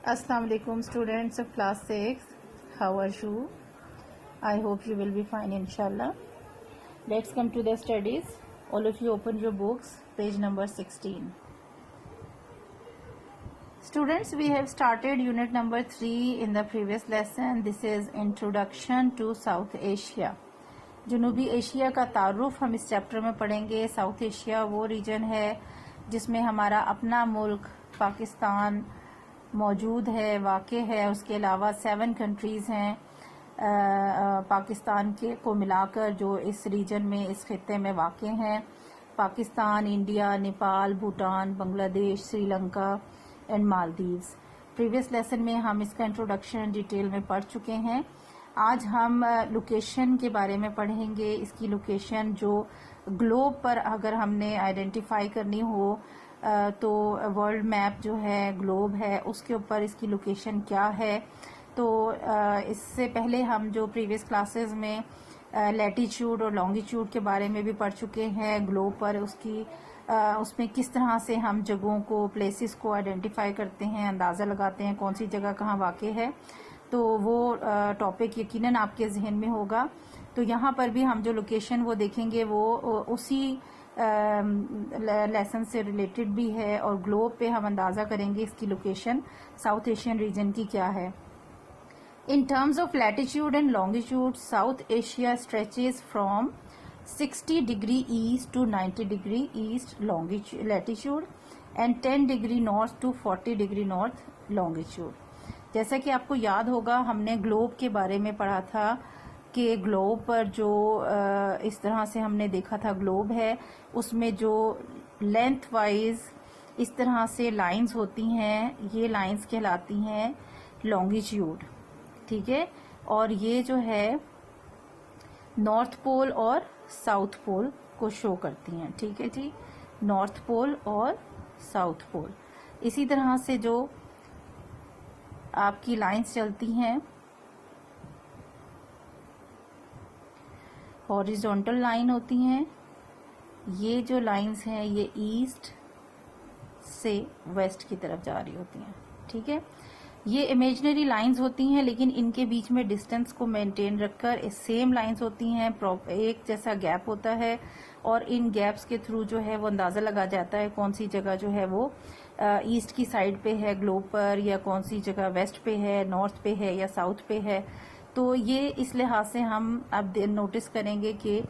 Assalamu alaikum students of class 6. How are you? I hope you will be fine inshallah. Let's come to the studies. All of you open your books, page number 16. Students, we have started unit number 3 in the previous lesson. This is Introduction to South Asia. जनूबी Asia का तारुफ हम इस chapter में पढ़ेंगे. South Asia वो reason है जिसमें हमारा अपना मुल्क पाकिस्तान मौजूद है, वाक़ है. उसके अलावा 7 कंट्रीज़ हैं पाकिस्तान के को मिलाकर जो इस रीजन में, इस खित्ते में वाक़ हैं. Pakistan, India, Nepal, Bhutan, Bangladesh, Sri Lanka and Maldives. Previous lesson में हम इसका इंट्रोडक्शन डिटेल में पढ़ चुके हैं. आज हम लोकेशन के बारे में पढ़ेंगे. इसकी लोकेशन जो ग्लोब पर अगर हमने आइडेंटिफाई करनी हो तो वर्ल्ड मैप जो है, ग्लोब है, उसके ऊपर इसकी लोकेशन क्या है. तो इससे पहले हम जो प्रीवियस क्लासेस में लैटिट्यूड और लॉन्गिट्यूड के बारे में भी पढ़ चुके हैं. ग्लोब पर उसमें किस तरह से हम जगहों को, प्लेसेस को आइडेंटिफाई करते हैं, अंदाज़ा लगाते हैं कौन सी जगह कहाँ वाक़ है. तो वो टॉपिक यकीनन आपके जहन में होगा. तो यहाँ पर भी हम जो लोकेशन वो देखेंगे वो उसी लेसन से रिलेटेड भी है और ग्लोब पे हम अंदाज़ा करेंगे इसकी लोकेशन साउथ एशियन रीजन की क्या है. In terms of latitude and longitude, South Asia stretches from 60 degree east to 90 degree east latitude and 10 degree north to 40 degree north longitude. जैसा कि आपको याद होगा, हमने ग्लोब के बारे में पढ़ा था कि ग्लोब पर जो इस तरह से हमने देखा था ग्लोब है, उसमें जो लेंथ वाइज इस तरह से लाइंस होती हैं, ये लाइंस कहलाती हैं लॉन्गिट्यूड. ठीक है. और ये जो है नॉर्थ पोल और साउथ पोल को शो करती हैं. ठीक है जी, नॉर्थ पोल और साउथ पोल. इसी तरह से जो आपकी लाइंस चलती हैं, हॉरिजॉन्टल लाइन होती हैं. ये जो लाइंस हैं ये ईस्ट से वेस्ट की तरफ जा रही होती हैं. ठीक है. ये इमेजिनरी लाइंस होती हैं, लेकिन इनके बीच में डिस्टेंस को मेंटेन रखकर सेम लाइंस होती हैं. एक जैसा गैप होता है और इन गैप्स के थ्रू जो है वो अंदाज़ा लगा जाता है कौन सी जगह जो है वो ईस्ट की साइड पे है ग्लोब पर, या कौन सी जगह वेस्ट पे है, नॉर्थ पे है या साउथ पे है. तो ये इस लिहाज से हम अब नोटिस करेंगे कि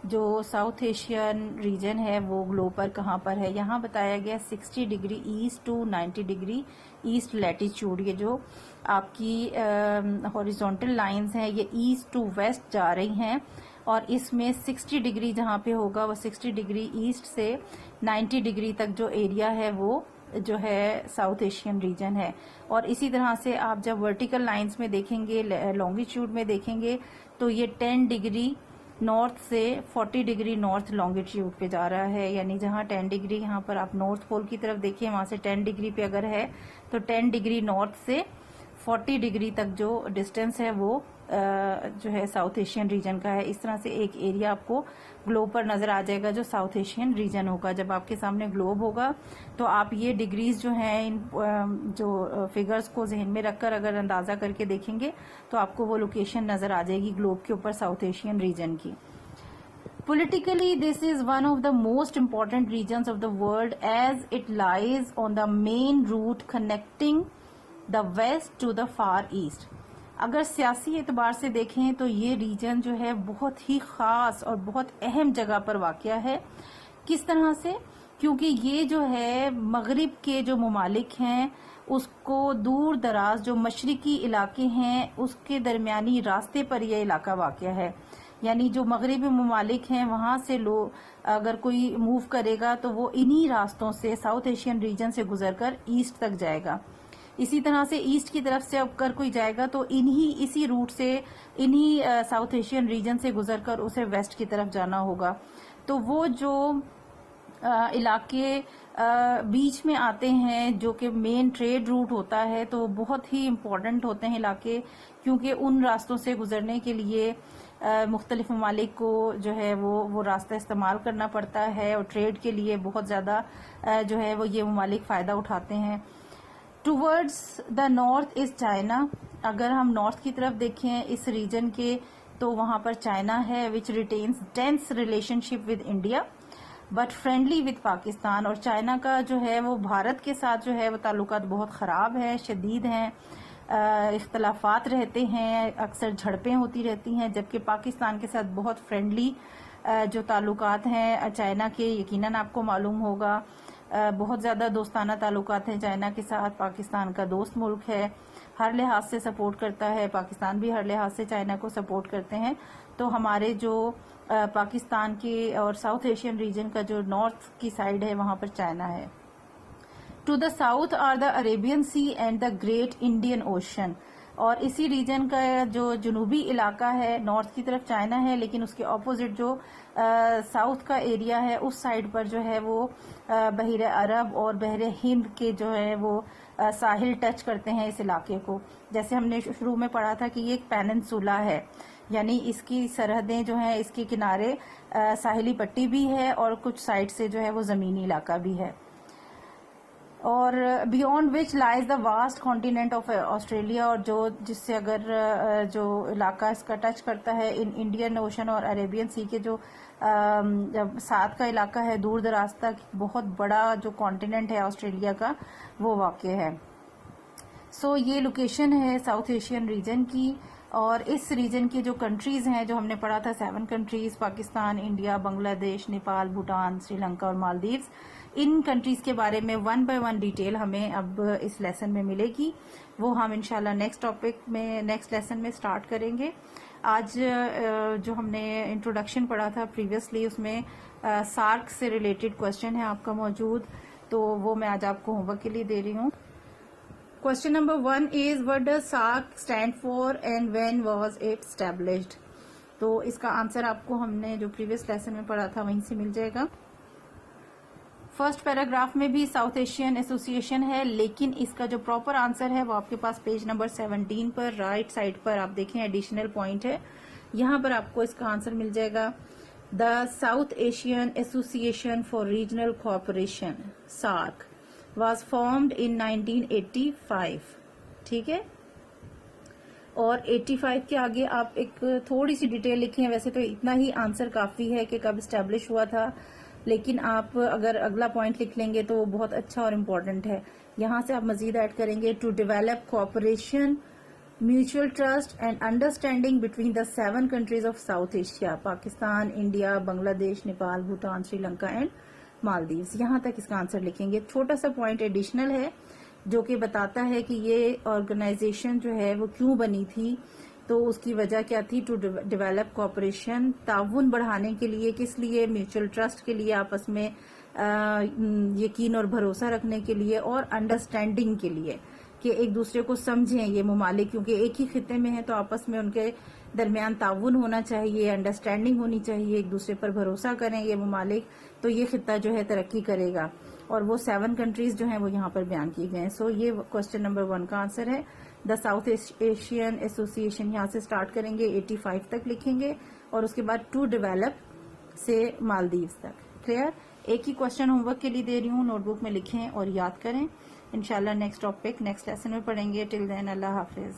जो साउथ एशियन रीजन है वो ग्लोब पर कहाँ पर है. यहाँ बताया गया 60 degree east to 90 degree east latitude. ये जो आपकी हॉरिजॉन्टल लाइंस हैं ये ईस्ट टू वेस्ट जा रही हैं और इसमें 60 डिग्री जहाँ पे होगा वो 60 डिग्री ईस्ट से 90 डिग्री तक जो एरिया है वो जो है साउथ एशियन रीजन है. और इसी तरह से आप जब वर्टिकल लाइंस में देखेंगे, लॉन्गिट्यूड में देखेंगे, तो ये 10 डिग्री नॉर्थ से 40 डिग्री नॉर्थ लॉन्गिट्यूड पे जा रहा है. यानी जहाँ 10 डिग्री यहाँ पर आप नॉर्थ पोल की तरफ देखिए, वहां से 10 डिग्री पे अगर है तो 10 डिग्री नॉर्थ से 40 डिग्री तक जो डिस्टेंस है वो जो है साउथ एशियन रीजन का है. इस तरह से एक एरिया आपको ग्लोब पर नजर आ जाएगा जो साउथ एशियन रीजन होगा. जब आपके सामने ग्लोब होगा तो आप ये डिग्रीज जो हैं, इन जो फिगर्स को जहन में रखकर अगर अंदाजा करके देखेंगे तो आपको वो लोकेशन नजर आ जाएगी ग्लोब के ऊपर साउथ एशियन रीजन की. Politically, this is one of the most important regions of the world as it lies on the main route connecting the west to the far east. अगर सियासी एतबार से देखें तो ये रीजन जो है बहुत ही खास और बहुत अहम जगह पर वाक़या है. किस तरह से? क्योंकि ये जो है मगरिब के जो ममालिक हैं उसको दूर दराज जो मशरिकी इलाके हैं उसके दरमियानी रास्ते पर यह इलाका वाक़या है. यानी जो मगरिबी ममालिक हैं वहां से लोग अगर कोई मूव करेगा तो वो इन्हीं रास्तों से साउथ एशियन रीजन से गुजरकर ईस्ट तक जाएगा. इसी तरह से ईस्ट की तरफ से अगर कोई जाएगा तो इसी रूट से, इन्हीं साउथ एशियन रीजन से गुजरकर उसे वेस्ट की तरफ जाना होगा. तो वो जो इलाके बीच में आते हैं जो कि मेन ट्रेड रूट होता है, तो बहुत ही इम्पोर्टेंट होते हैं इलाके, क्योंकि उन रास्तों से गुजरने के लिए मुख्तलिफ ममालिक को जो है वो रास्ता इस्तेमाल करना पड़ता है और ट्रेड के लिए बहुत ज़्यादा जो है वो ये ममालिक फ़ायदा उठाते हैं. Towards the north is China. अगर हम नॉर्थ की तरफ देखें इस रीजन के, तो वहां पर चाइना है, which retains tense relationship with India but friendly with Pakistan. और चाइना का जो है वो भारत के साथ जो है वो ताल्लुकात बहुत ख़राब है, शदीद हैं, इख्तलाफात रहते हैं, अक्सर झड़पें होती रहती हैं, जबकि पाकिस्तान के साथ बहुत फ्रेंडली जो ताल्लुकात हैं चाइना के, यकीनन आपको मालूम होगा। बहुत ज़्यादा दोस्ताना ताल्लुकात हैं चाइना के साथ। पाकिस्तान का दोस्त मुल्क है, हर लिहाज से सपोर्ट करता है, पाकिस्तान भी हर लिहाज से चाइना को सपोर्ट करते हैं। तो हमारे जो पाकिस्तान के और साउथ एशियन रीजन का जो नॉर्थ की साइड है वहां पर चाइना है। To the south are the Arabian Sea and the great Indian Ocean. और इसी रीजन का जो जनूबी इलाका है, नॉर्थ की तरफ चाइना है, लेकिन उसके ऑपोजिट जो साउथ का एरिया है उस साइड पर जो है वो बहरे अरब और बहरे हिंद के जो है वो साहिल टच करते हैं इस इलाके को। जैसे हमने शुरू में पढ़ा था कि ये एक पेनिनसुला है, यानी इसकी सरहदें जो हैं, इसके किनारे साहिली पट्टी भी है और कुछ साइड से जो है वो जमीनी इलाका भी है। और beyond which lies the vast continent of Australia. और जो जिससे अगर जो इलाका इसका टच करता है इन इंडियन ओशन और अरेबियन सी के जो साथ का इलाका है, दूर दराज तक बहुत बड़ा जो कॉन्टिनेंट है ऑस्ट्रेलिया का वो वाक़ है। सो ये लोकेशन है साउथ एशियन रीजन की। और इस रीजन की जो कंट्रीज हैं जो हमने पढ़ा था 7 कंट्रीज, पाकिस्तान, इंडिया, बांग्लादेश, नेपाल, भूटान, श्रीलंका और मालदीव्स। इन कंट्रीज के बारे में 1 बाय 1 डिटेल हमें अब इस लेसन में मिलेगी, वो हम इंशाल्लाह नेक्स्ट लेसन में स्टार्ट करेंगे। आज जो हमने इंट्रोडक्शन पढ़ा था प्रीवियसली, उसमें सार्क से रिलेटेड क्वेश्चन है आपका मौजूद, तो वो मैं आज आपको होमवर्क के लिए दे रही हूँ। Question number 1 is what does SAARC stand for and when was it established. तो इसका आंसर आपको हमने जो प्रीवियस लेसन में पढ़ा था वहीं से मिल जाएगा। फर्स्ट पैराग्राफ में भी साउथ एशियन एसोसिएशन है, लेकिन इसका जो प्रॉपर आंसर है वो आपके पास पेज नंबर 17 पर राइट साइड पर आप देखें एडिशनल पॉइंट है, यहां पर आपको इसका आंसर मिल जाएगा। The South Asian Association for Regional Cooperation SAARC was formed in 1985। ठीक है, और 85 के आगे आप एक थोड़ी सी डिटेल लिखें। वैसे तो इतना ही आंसर काफी है कि कब स्टैब्लिश हुआ था, लेकिन आप अगर अगला पॉइंट लिख लेंगे तो वो बहुत अच्छा और इम्पोर्टेंट है। यहां से आप मजीद ऐड करेंगे to develop cooperation, mutual trust and understanding between the 7 countries of South Asia, Pakistan, India, Bangladesh, Nepal, Bhutan, Sri Lanka and Maldives. यहां तक इसका आंसर लिखेंगे। छोटा सा पॉइंट एडिशनल है जो कि बताता है कि ये ऑर्गेनाइजेशन जो है वो क्यों बनी थी, तो उसकी वजह क्या थी। टू डेवलप कोऑपरेशन, ताउन बढ़ाने के लिए, किस लिए, म्यूचुअल ट्रस्ट के लिए, आपस में यकीन और भरोसा रखने के लिए, और अंडरस्टैंडिंग के लिए कि एक दूसरे को समझें ये ममालिक, क्योंकि एक ही खिते में है तो आपस में उनके दरमियान ताउन होना चाहिए, अंडरस्टैंडिंग होनी चाहिए, एक दूसरे पर भरोसा करें ये ममालिक, तो ये खिता जो है तरक्की करेगा। और वो 7 कंट्रीज जो हैं वो यहाँ पर बयान की गए हैं। सो ये क्वेश्चन नंबर 1 का आंसर है। द साउथ एशियन एसोसिएशन यहाँ से स्टार्ट करेंगे, 85 तक लिखेंगे, और उसके बाद टू डेवलप से मालदीव्स तक। क्लियर? एक ही क्वेश्चन होमवर्क के लिए दे रही हूँ, नोटबुक में लिखें और याद करें। इंशाल्लाह नेक्स्ट टॉपिक नेक्स्ट लेसन में पढ़ेंगे। टिल देन अल्लाह हाफिज।